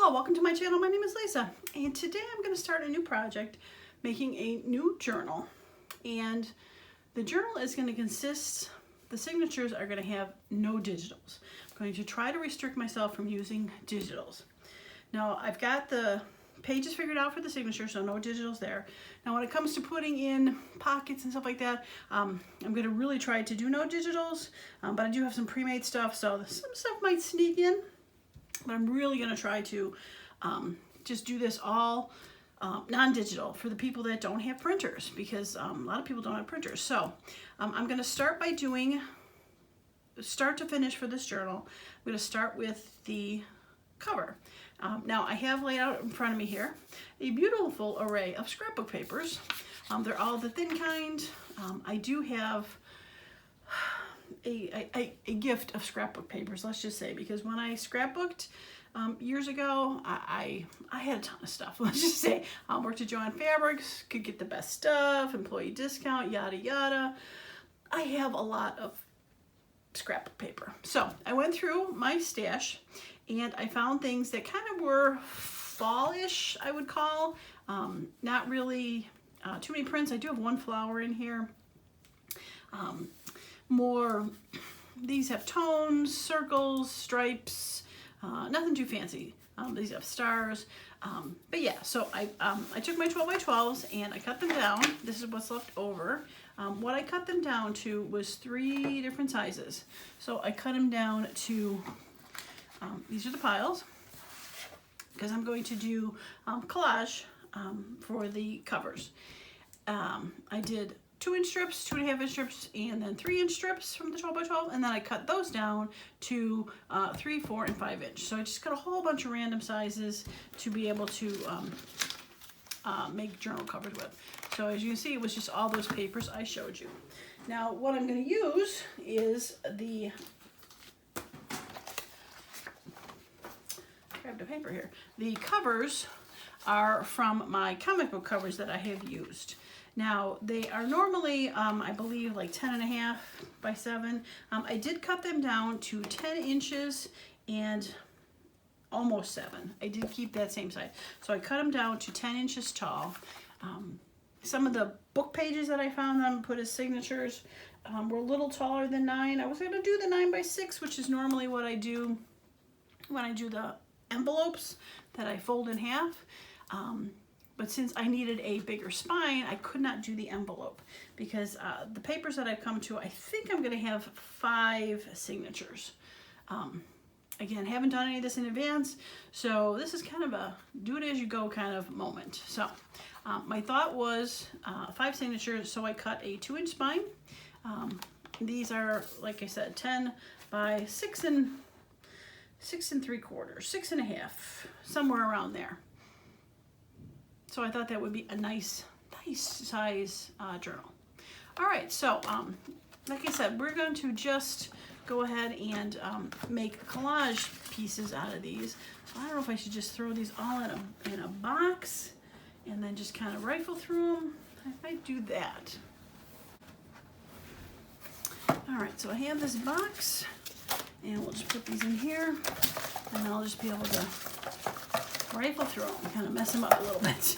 Hello, welcome to my channel. My name is Lisa, and today I'm going to start a new project, making a new journal. And the journal is going to consist, the signatures are going to have no digitals. I'm going to try to restrict myself from using digitals. Now, I've got the pages figured out for the signature, so no digitals there. Now, when it comes to putting in pockets and stuff like that, I'm going to really try to do no digitals, but I do have some pre-made stuff, so some stuff might sneak in. But I'm really going to try to just do this all non-digital for the people that don't have printers, because a lot of people don't have printers. So I'm going to start by doing start to finish for this journal. I'm going to start with the cover. Now I have laid out in front of me here a beautiful array of scrapbook papers. They're all the thin kind. I do have a gift of scrapbook papers, let's just say, because when I scrapbooked years ago, I had a ton of stuff. Let's just say I worked at Joann Fabrics, could get the best stuff, employee discount, yada yada. I have a lot of scrapbook paper. So I went through my stash and I found things that kind of were fallish, I would call. Not really too many prints. I do have one flower in here. These have tones, circles, stripes, nothing too fancy. These have stars. But yeah, so I took my 12 by 12s and I cut them down. This is what's left over. What I cut them down to was 3 different sizes. So I cut them down to, these are the piles, because I'm going to do collage for the covers. I did 2-inch strips, 2.5-inch strips, and then 3-inch strips from the 12 by 12, and then I cut those down to 3, 4, and 5-inch. So I just got a whole bunch of random sizes to be able to make journal covers with. So as you can see, it was just all those papers I showed you. Now what I'm going to use is the, grab the paper here. The covers are from my comic book covers that I have used. Now, they are normally, I believe, like 10.5 by 7. I did cut them down to 10 inches and almost 7. I did keep that same size. So I cut them down to 10 inches tall. Some of the book pages that I found them put as signatures were a little taller than 9. I was going to do the 9 by 6, which is normally what I do when I do the envelopes that I fold in half. But since I needed a bigger spine, I could not do the envelope, because the papers that I've come to, I think I'm going to have 5 signatures. Again, haven't done any of this in advance, so this is kind of a do-it-as-you-go kind of moment. So my thought was 5 signatures, so I cut a 2-inch spine. These are, like I said, 10 by 6 and 3/4, 6.5, somewhere around there. So I thought that would be a nice size journal. All right, so like I said, we're going to just go ahead and make collage pieces out of these. So I don't know if I should just throw these all in a box and then just kind of rifle through them. I might do that. All right, so I have this box, and we'll just put these in here, and I'll just be able to rifle through them, kind of mess them up a little bit.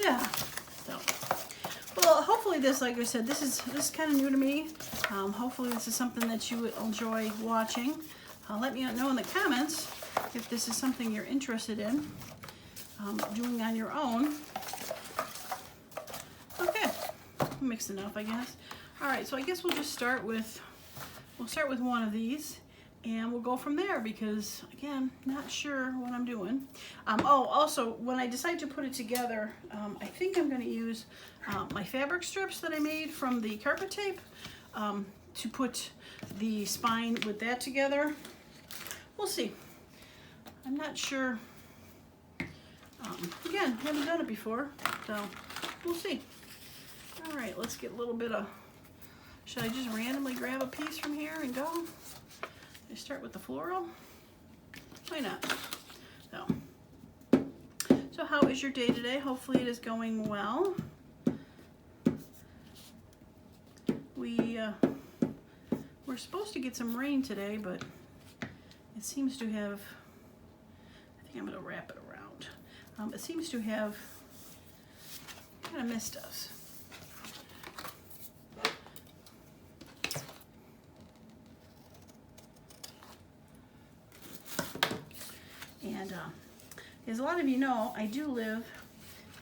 Yeah. So, well, hopefully this, like I said, this is kind of new to me. Hopefully this is something that you would enjoy watching. Let me know in the comments if this is something you're interested in doing on your own. Okay, mixed enough, I guess. All right, so I guess we'll just start with one of these. And we'll go from there, because, again, not sure what I'm doing. Oh, also, when I decide to put it together, I think I'm going to use my fabric strips that I made from the carpet tape to put the spine with that together. We'll see. I'm not sure. Again, haven't done it before, so we'll see. All right, let's get a little bit of... Should I just randomly grab a piece from here and go? I start with the floral. Why not? So how is your day today? Hopefully it is going well. We're supposed to get some rain today, but it seems to have, I think I'm going to wrap it around. It seems to have kind of missed us. And as a lot of you know, I do live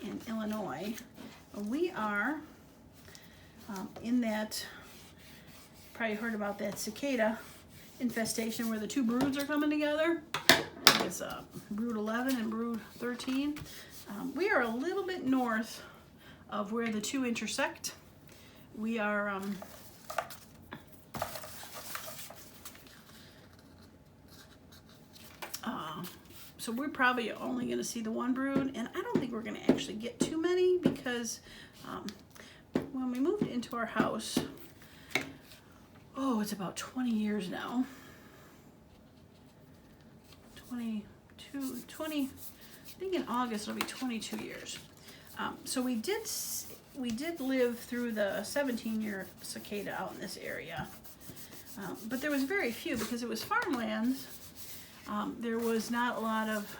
in Illinois. We are in that, probably heard about that cicada infestation where the two broods are coming together. It's brood 11 and brood 13. We are a little bit north of where the two intersect. We are so we're probably only going to see the one brood, and I don't think we're going to actually get too many because when we moved into our house, oh, it's about 20 years now. 20, I think in August it'll be 22 years. So we did live through the 17-year cicada out in this area, but there was very few because it was farmland. There was not a lot of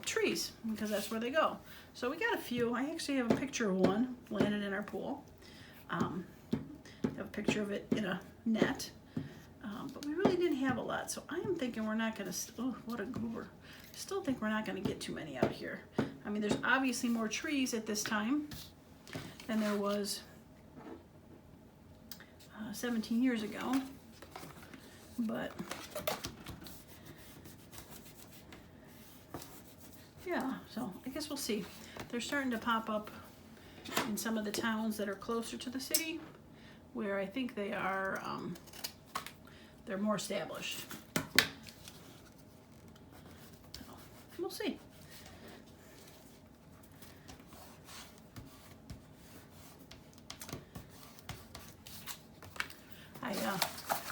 trees because that's where they go. So we got a few. I actually have a picture of one landed in our pool. I have a picture of it in a net. But we really didn't have a lot, so I am thinking we're not going to, oh, what a goober. Still think we're not going to get too many out here. I mean, there's obviously more trees at this time than there was 17 years ago, but yeah, so I guess we'll see. They're starting to pop up in some of the towns that are closer to the city, where I think they are, they're more established. So, we'll see.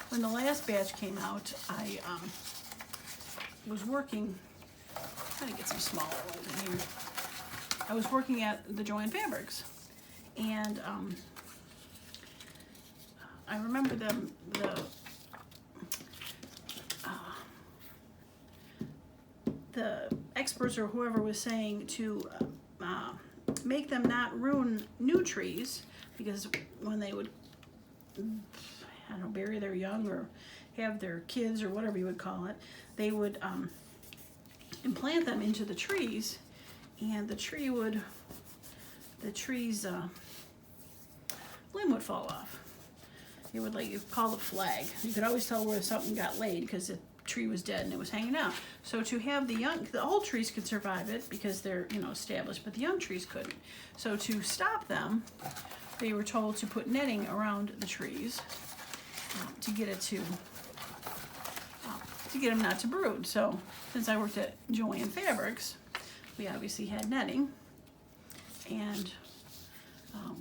When the last batch came out, I was working, trying to get some smaller ones in here. I was working at the Joann Fabrics, and I remember the experts or whoever was saying to make them not ruin new trees, because when they would, I don't know, bury their young or have their kids or whatever you would call it, they would implant them into the trees, and the tree's limb would fall off. It would, like, call it flag. You could always tell where something got laid because the tree was dead and it was hanging out. So to have the old trees could survive it because they're, you know, established, but the young trees couldn't. So to stop them, they were told to put netting around the trees to get it to get them not to brood. So since I worked at Joann Fabrics, we obviously had netting, and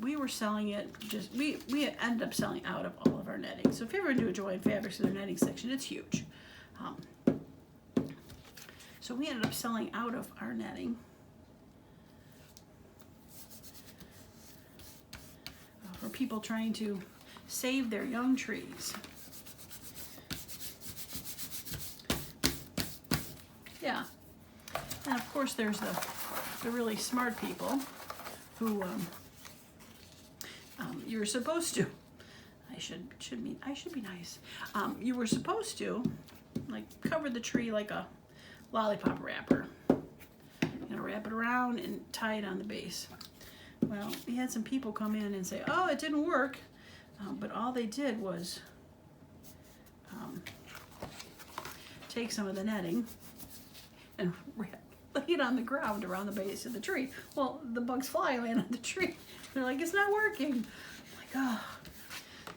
we were selling it. We ended up selling out of all of our netting. So if you ever do a Joann Fabrics in their netting section, it's huge. So we ended up selling out of our netting. For people trying to save their young trees. Yeah. And of course there's the really smart people who you were supposed to, I should be nice. You were supposed to, like, cover the tree like a lollipop wrapper. You know, wrap it around and tie it on the base. Well, we had some people come in and say, oh, it didn't work. But all they did was take some of the netting and lay it on the ground around the base of the tree. Well, the bugs fly land on the tree. They're like, it's not working. I'm like, oh.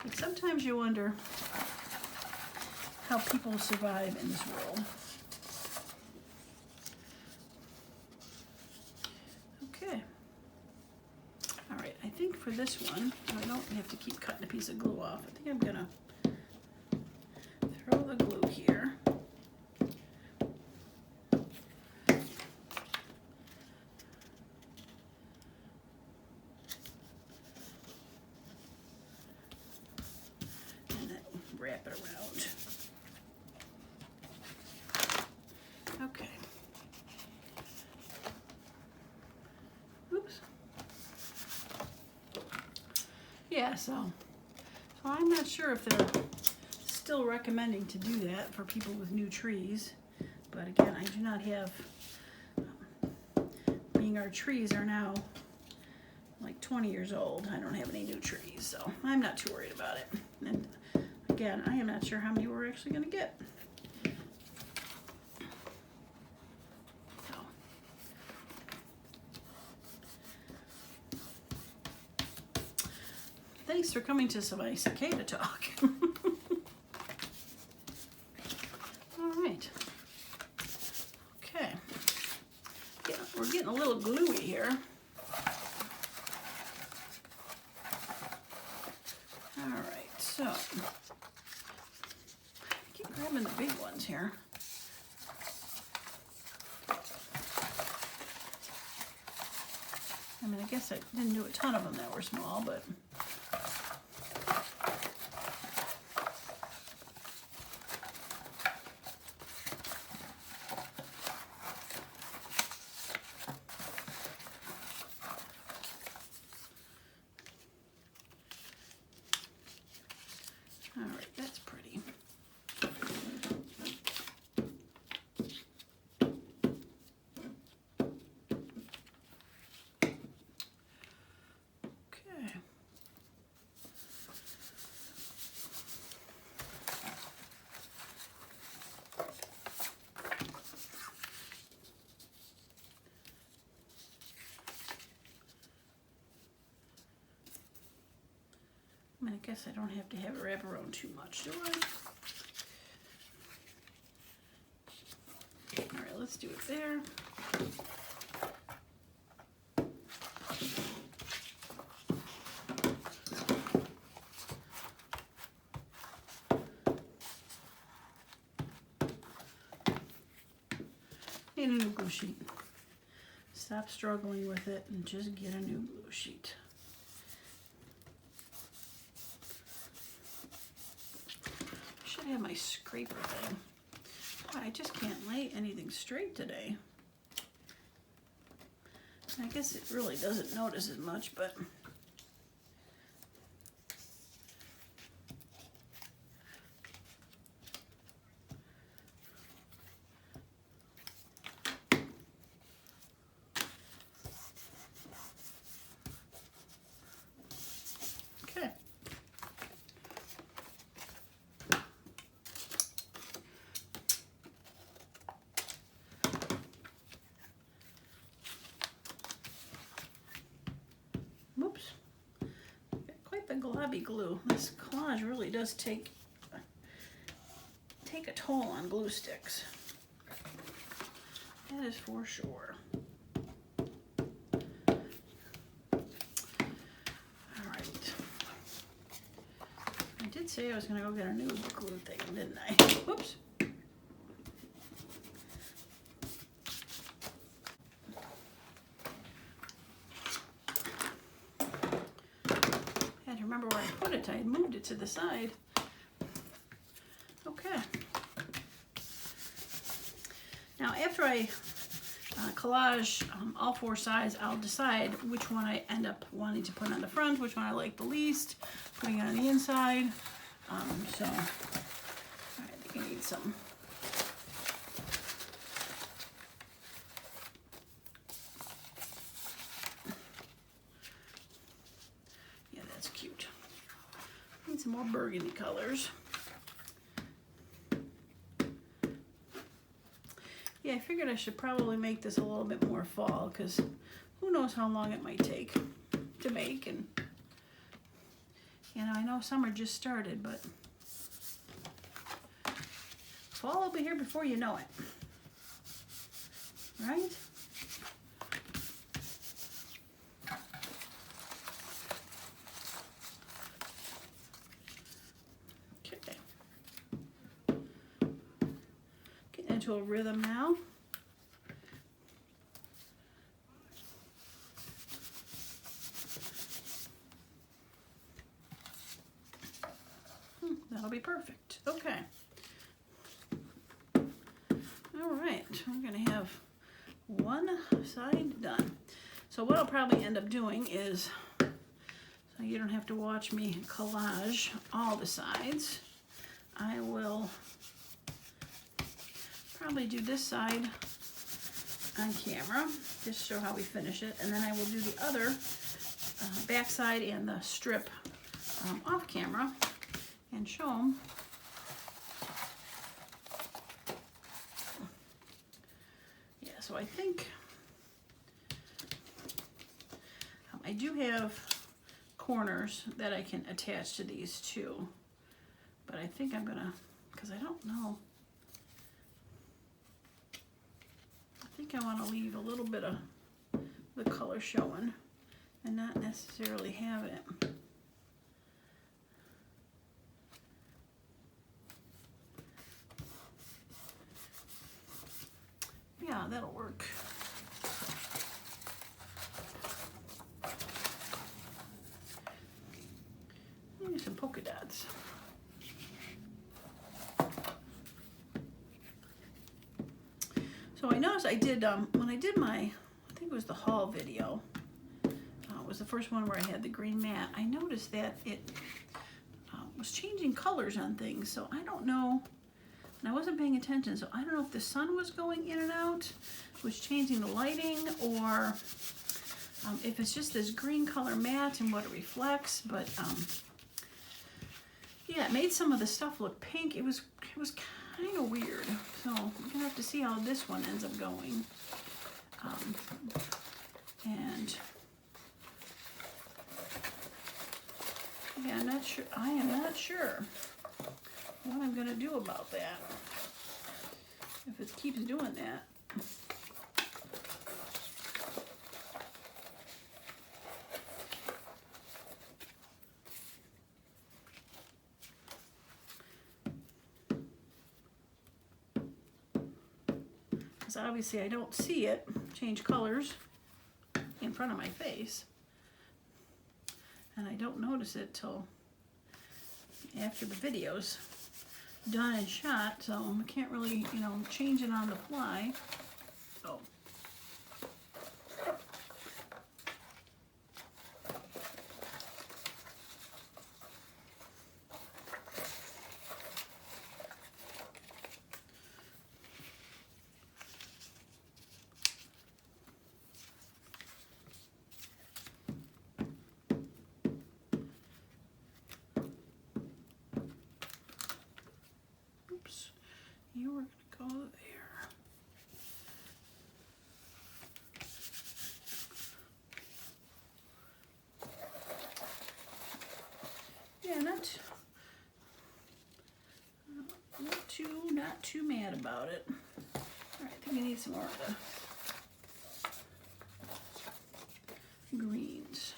But sometimes you wonder how people survive in this world. Okay. All right, I think for this one, I don't have to keep cutting a piece of glue off. I think I'm gonna throw the glue here. And then wrap it around. Yeah, so I'm not sure if they're still recommending to do that for people with new trees. But again, I do not have, being our trees are now like 20 years old, I don't have any new trees, so I'm not too worried about it. And again, I am not sure how many we're actually going to get. So. Thanks for coming to my cicada talk. All right. Okay. Yeah, we're getting a little gluey here. All right, so keep grabbing the big ones here. I mean, I guess I didn't do a ton of them that were small, but all right, that's pretty. Okay. I mean, I guess I don't have to have it wrap around too much, do I? All right, let's do it there. Need a new glue sheet. Stop struggling with it and just get a new glue sheet. I should have my scraper thing. Boy, I just can't lay anything straight today. I guess it really doesn't notice as much, but okay. Whoops. Got quite the globby glue. This collage really does take a toll on glue sticks. That is for sure. All right. I did say I was going to go get a new glue thing, didn't I? Whoops. Had to remember where I put it. I had moved it to the side. Okay. Now after I collage all four sides, I'll decide which one I end up wanting to put on the front, which one I like the least, putting it on the inside. So, all right, I think I need some. Yeah, that's cute. Need some more burgundy colors. Yeah, I figured I should probably make this a little bit more fall, because who knows how long it might take to make. And you know, I know summer just started, but fall will be here before you know it, right? Okay. Getting into a rhythm now. That'll be perfect. Okay. All right, we're gonna have one side done. So what I'll probably end up doing is, so you don't have to watch me collage all the sides. I will probably do this side on camera, just show how we finish it, and then I will do the other back side and the strip off camera and show them. Yeah, so I think I do have corners that I can attach to these too, but I think I'm gonna, because I don't know, I think I want to leave a little bit of the color showing and not necessarily have it. Yeah, that'll work. Maybe some polka dots. So I noticed I did, when I did my, I think it was the haul video, it was the first one where I had the green mat, I noticed that it was changing colors on things, so I don't know, and I wasn't paying attention, so I don't know if the sun was going in and out, was changing the lighting, or if it's just this green color mat and what it reflects, but yeah, it made some of the stuff look pink. It was kind of weird, so we're gonna have to see how this one ends up going. And yeah, I'm not sure. I am not sure what I'm gonna do about that. If it keeps doing that. Because obviously I don't see it change colors in front of my face. And I don't notice it till after the video's done and shot, so I can't really, you know, change it on the fly. So. You were going to go there. Yeah, not too mad about it. All right, I think I need some more of the greens.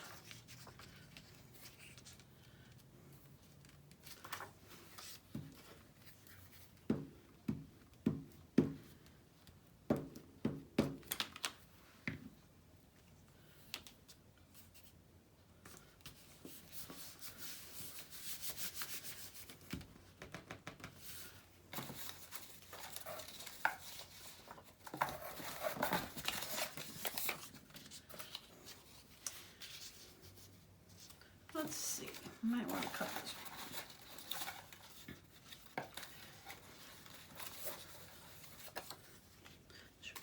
Let's see, I might want to cut this.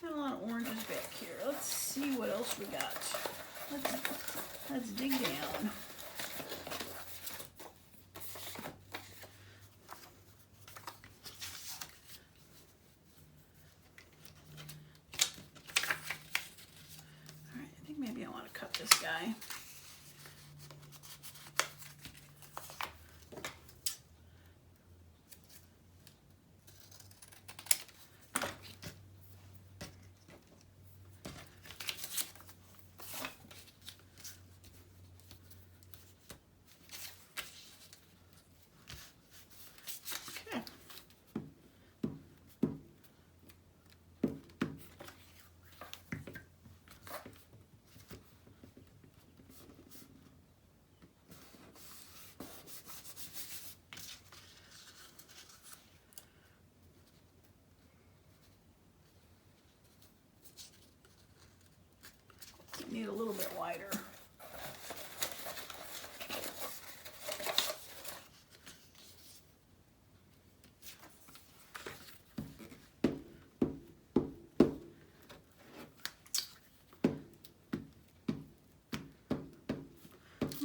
We got a lot of oranges back here. Let's see what else we got. Let's dig down. All right, I think maybe I want to cut this guy.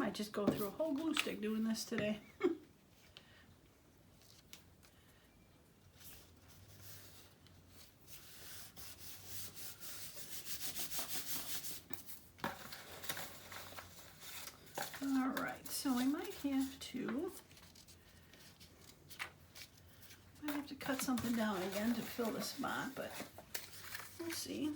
might just go through a whole glue stick doing this today. All right, so I might have to cut something down again to fill the spot, but we'll see.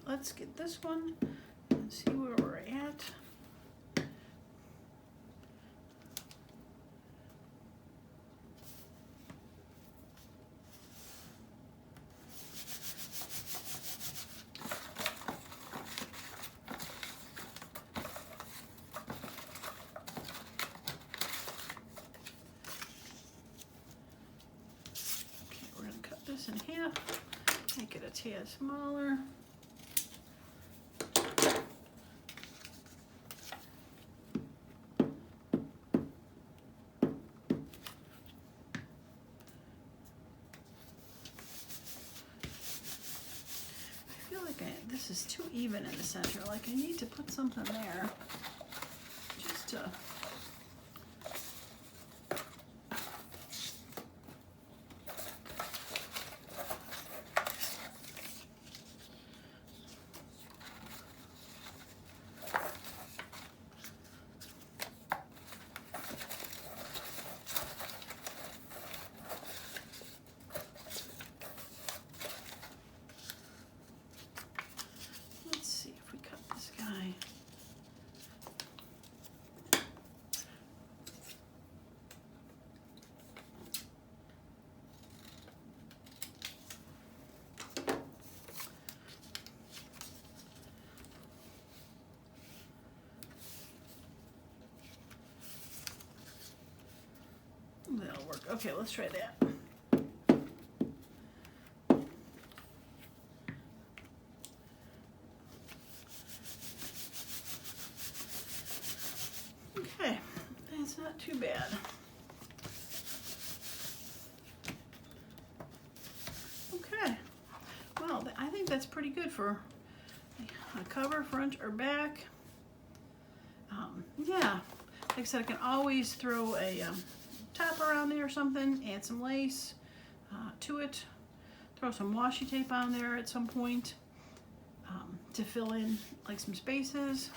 Let's get this one and see where we're at. Okay, we're going to cut this in half, make it a tad smaller. This is too even in the center. Like I need to put something there just to that'll work. Okay, let's try that. Okay, that's not too bad. Okay, well, I think that's pretty good for a cover, front or back. Yeah, like I said, I can always throw a top around there or something, add some lace to it, throw some washi tape on there at some point to fill in like some spaces.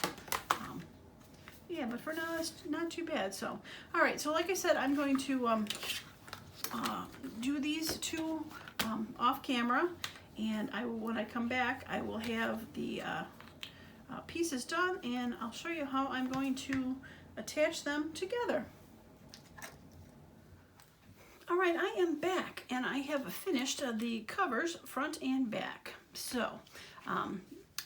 Yeah, but for now it's not too bad. So all right, so like I said, I'm going to do these two off camera, and when I come back I will have the pieces done, and I'll show you how I'm going to attach them together. All right, I am back, and I have finished the covers front and back. So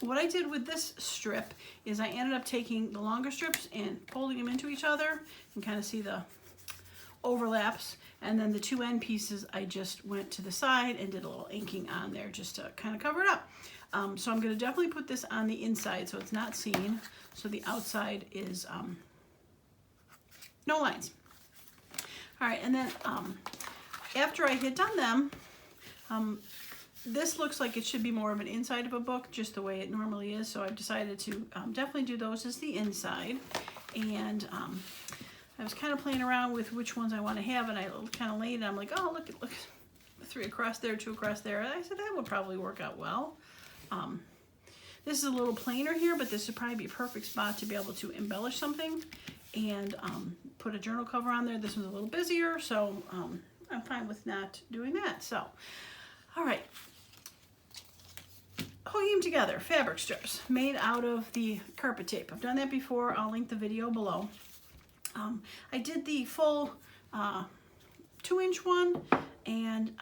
what I did with this strip is I ended up taking the longer strips and folding them into each other and kind of see the overlaps, and then the two end pieces I just went to the side and did a little inking on there just to kind of cover it up. So I'm going to definitely put this on the inside so it's not seen, so the outside is no lines. All right, and then after I had done them, this looks like it should be more of an inside of a book, just the way it normally is, so I've decided to definitely do those as the inside. And I was kind of playing around with which ones I want to have, and I kind of laid it. I'm like, oh, look, 3 across there, 2 across there. And I said that would probably work out well. This is a little plainer here, but this would probably be a perfect spot to be able to embellish something and put a journal cover on there. This one's a little busier, so I'm fine with not doing that. So, all right. Hooking them together, fabric strips made out of the carpet tape. I've done that before. I'll link the video below. I did the full 2-inch one, and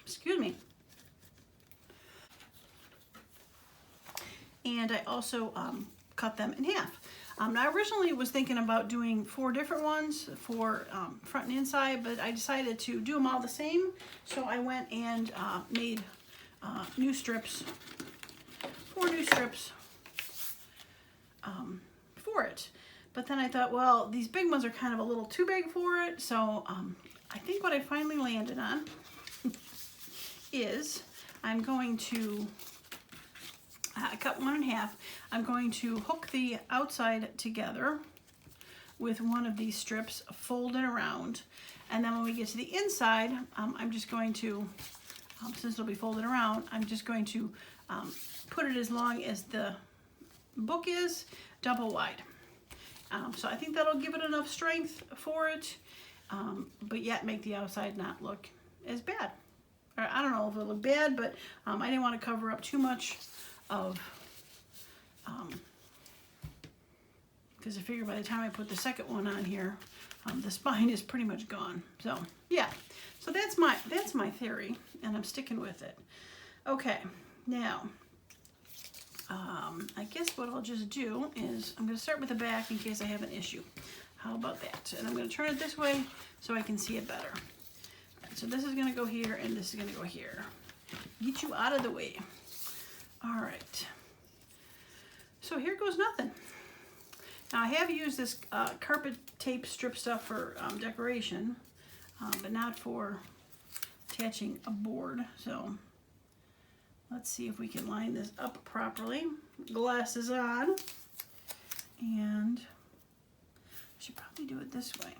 excuse me. And I also cut them in half. Now, I originally was thinking about doing 4 different ones for front and inside, but I decided to do them all the same. So I went and made new strips, 4 new strips for it. But then I thought, well, these big ones are kind of a little too big for it. So I think what I finally landed on is I'm going to cut one in half. I'm going to hook the outside together with one of these strips, fold it around, and then when we get to the inside, I'm just going to, since it'll be folded around, I'm just going to put it as long as the book is, double wide. So I think that'll give it enough strength for it, but yet make the outside not look as bad. Or I don't know if it'll look bad, but I didn't want to cover up too much of, because I figure by the time I put the second one on here, the spine is pretty much gone. So yeah, so that's my theory, and I'm sticking with it. Okay, now I guess what I'll just do is I'm going to start with the back in case I have an issue. How about that? And I'm going to turn it this way so I can see it better. Right, so this is going to go here, and this is going to go here. Get you out of the way. All right. So here goes nothing. Now I have used this carpet tape strip stuff for decoration, but not for attaching a board. So let's see if we can line this up properly. Glasses on, and I should probably do it this way.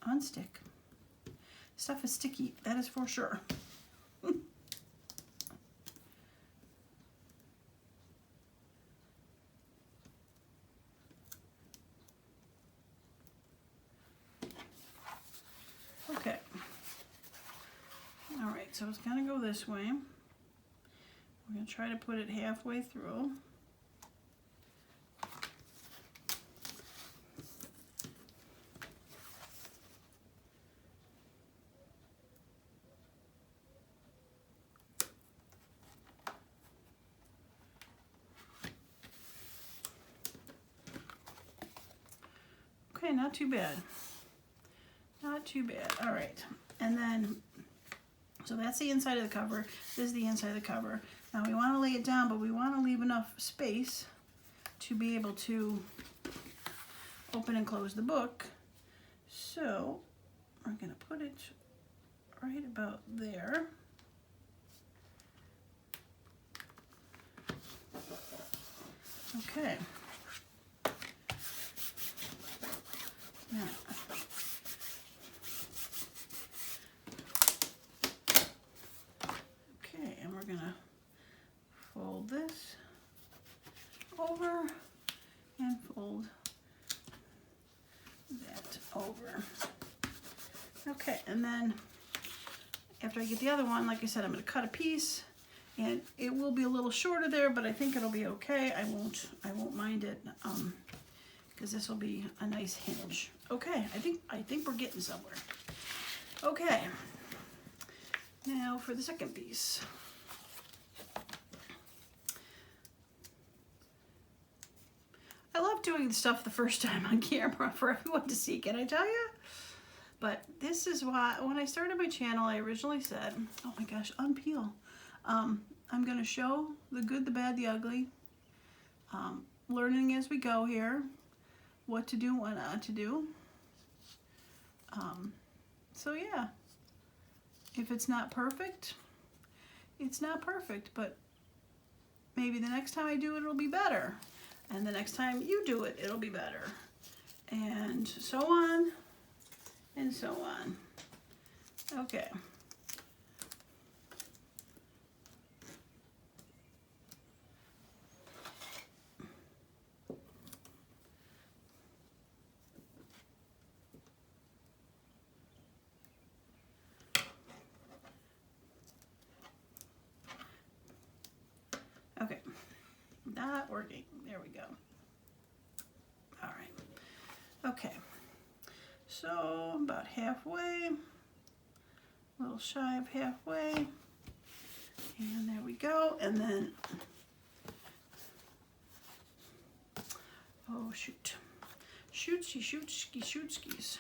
Unstick. Stuff is sticky, that is for sure. Okay. All right, so it's gonna go this way. We're gonna try to put it halfway through. Okay, not too bad. Not too bad. All right, and then, so that's the inside of the cover. This is the inside of the cover. Now we want to lay it down, but we want to leave enough space to be able to open and close the book. So we're going to put it right about there. Okay. Now, okay, and we're gonna fold this over and fold that over. Okay, and then after I get the other one, like I said, I'm gonna cut a piece, and it will be a little shorter there, but I think it'll be okay. I won't mind it, because this will be a nice hinge. Okay, I think we're getting somewhere. Okay, now for the second piece. I love doing the stuff the first time on camera for everyone to see, can I tell you? But this is why, when I started my channel, I originally said, oh my gosh, unpeel. I'm gonna show the good, the bad, the ugly. Learning as we go here. What to do, what not to do. So yeah, if it's not perfect, it's not perfect, but maybe the next time I do it, it'll be better. And the next time you do it, it'll be better. And so on, and so on. Okay. not working. There we go. All right. Okay. So about halfway, a little shy of halfway. And there we go. And then, oh shoot. Shootskis.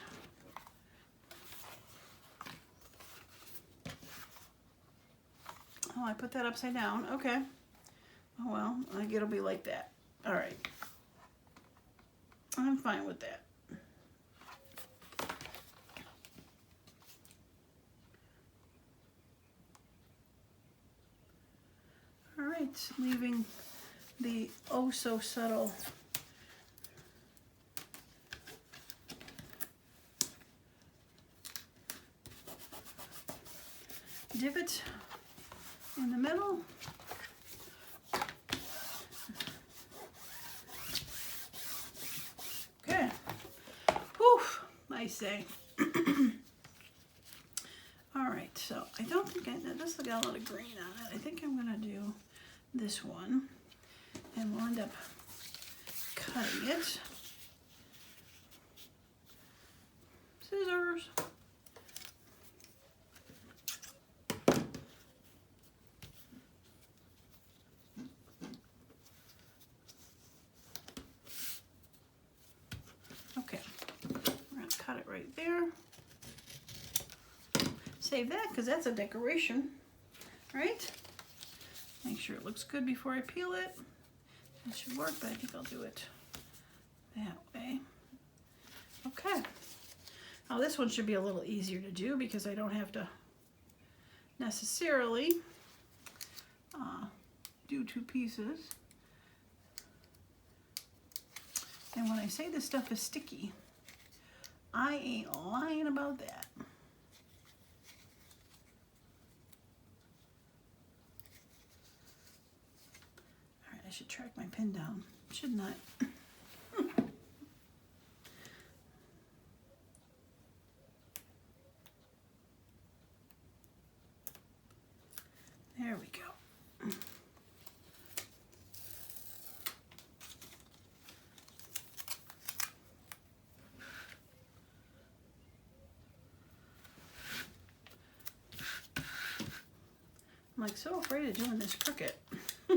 Oh, I put that upside down. Okay. Oh well, I think it'll be like that. All right. I'm fine with that. All right, leaving the oh so subtle divot in the middle. Okay. Whew, I say. All right, so I don't think this has got a lot of green on it. I think I'm gonna do this one, and we'll end up cutting it. Scissors. Okay, we're gonna cut it right there. Save that because that's a decoration, right? Make sure it looks good before I peel it. It should work, but I think I'll do it that way. Okay. Now this one should be a little easier to do because I don't have to necessarily do two pieces. And when I say this stuff is sticky, I ain't lying about that. All right, I should track my pin down, shouldn't I? There we go. I'm like so afraid of doing this crooked. All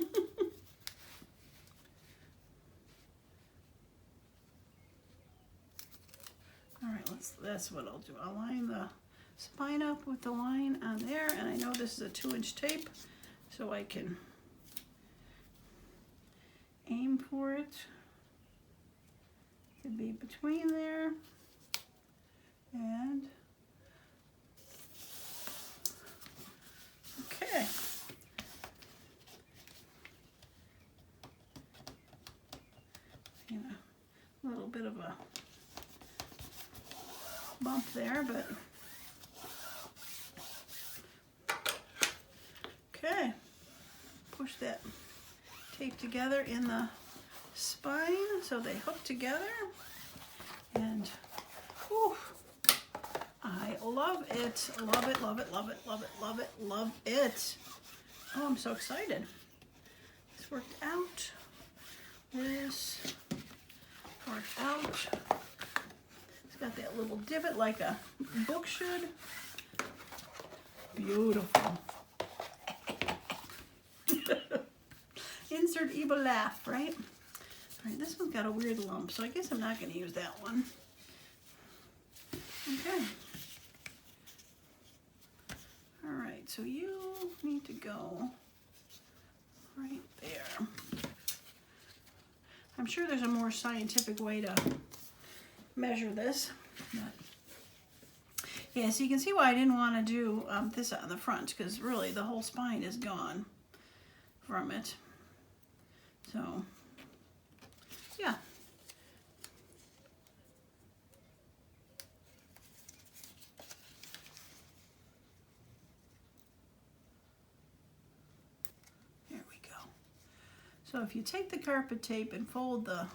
right, that's what I'll do. I'll line the spine up with the line on there, and I know this is a 2-inch tape, so I can aim for it. Could be between there and okay. You know, a little bit of a bump there, but okay. Push that tape together in the spine so they hook together, and whew, I love it. Love it, love it, love it, love it, love it, love it. Oh, I'm so excited. This worked out. This worked out. It's got that little divot like a book should. Beautiful. Insert evil laugh, right? All right, this one's got a weird lump, so I guess I'm not going to use that one. Okay. All right, so you need to go right there. I'm sure there's a more scientific way to measure this. But yeah, so you can see why I didn't want to do this on the front, because really the whole spine is gone from it. So, yeah. There we go. So if you take the carpet tape and fold the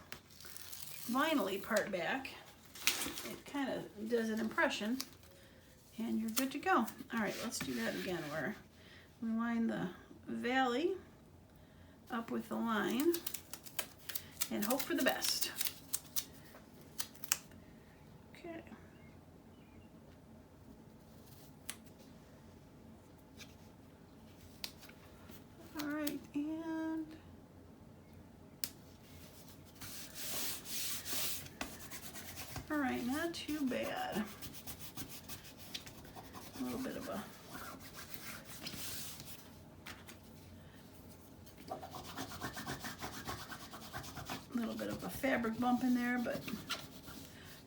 vinyl-y part back, it kind of does an impression, and you're good to go. All right, let's do that again, where we line the valley up with the line. and hope for the best. Okay. All right, and all right, not too bad. A little bit of a fabric bump in there, but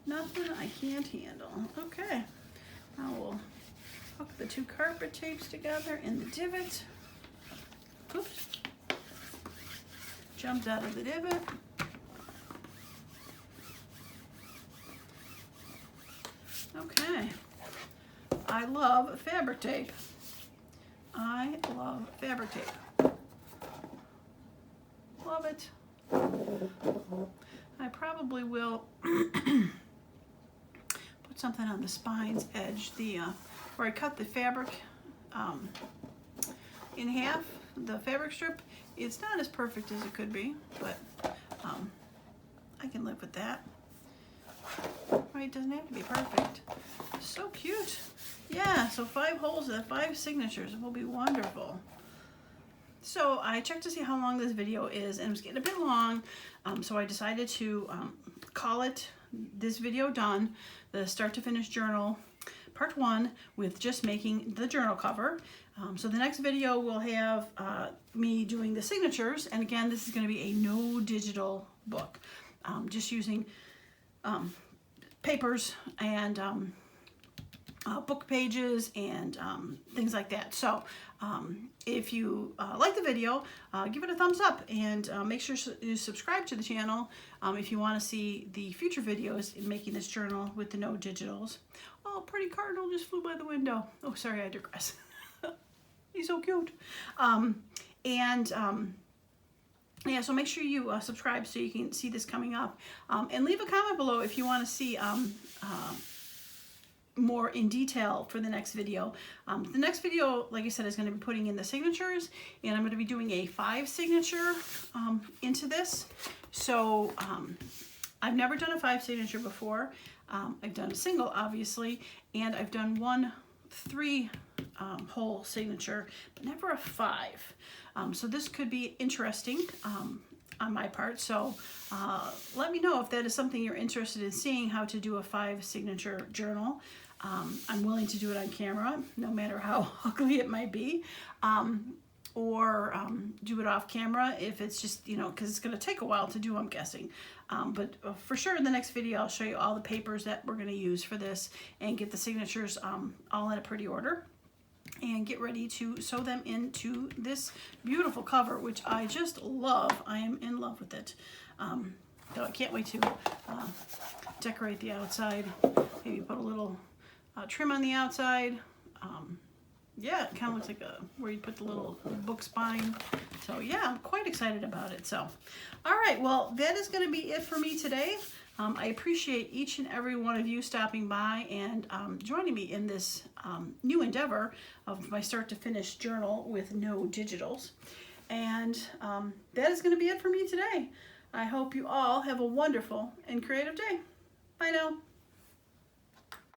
nothing I can't handle. Okay, now we'll hook the two carpet tapes together in the divot. Oops, jumped out of the divot. Okay, I love fabric tape. I love fabric tape. Love it. I probably will put something on the spine's edge, where I cut the fabric in half, the fabric strip. It's not as perfect as it could be, but I can live with that. Right, it doesn't have to be perfect. So cute. Yeah, so 5 holes, 5 signatures will be wonderful. So I checked to see how long this video is, and it was getting a bit long, so I decided to call it this video done, the start to finish journal part 1 with just making the journal cover. So the next video will have me doing the signatures, and again, this is going to be a no digital book, just using papers and book pages and things like that. So if you like the video, give it a thumbs up, and make sure you subscribe to the channel if you want to see the future videos in making this journal with the no digitals. Oh, pretty cardinal just flew by the window. Oh, sorry, I digress. He's so cute. Yeah, so make sure you subscribe so you can see this coming up, and leave a comment below if you want to see more in detail for the next video. The next video, like I said, is going to be putting in the signatures, and I'm going to be doing a 5 signature into this. So I've never done a 5 signature before. I've done a single, obviously, and I've done 1 3 hole signature, but never a 5. So this could be interesting on my part. So let me know if that is something you're interested in seeing, how to do a 5 signature journal. I'm willing to do it on camera, no matter how ugly it might be, or do it off camera if it's just, you know, because it's going to take a while to do, I'm guessing. But for sure in the next video, I'll show you all the papers that we're going to use for this and get the signatures all in a pretty order, and get ready to sew them into this beautiful cover, which I just love. I am in love with it. So I can't wait to decorate the outside. Maybe put a little trim on the outside. Yeah, it kind of looks like where you put the little book spine. So yeah, I'm quite excited about it. So, all right, well, that is going to be it for me today. I appreciate each and every one of you stopping by and joining me in this new endeavor of my start to finish journal with no digitals. And that is going to be it for me today. I hope you all have a wonderful and creative day. Bye now.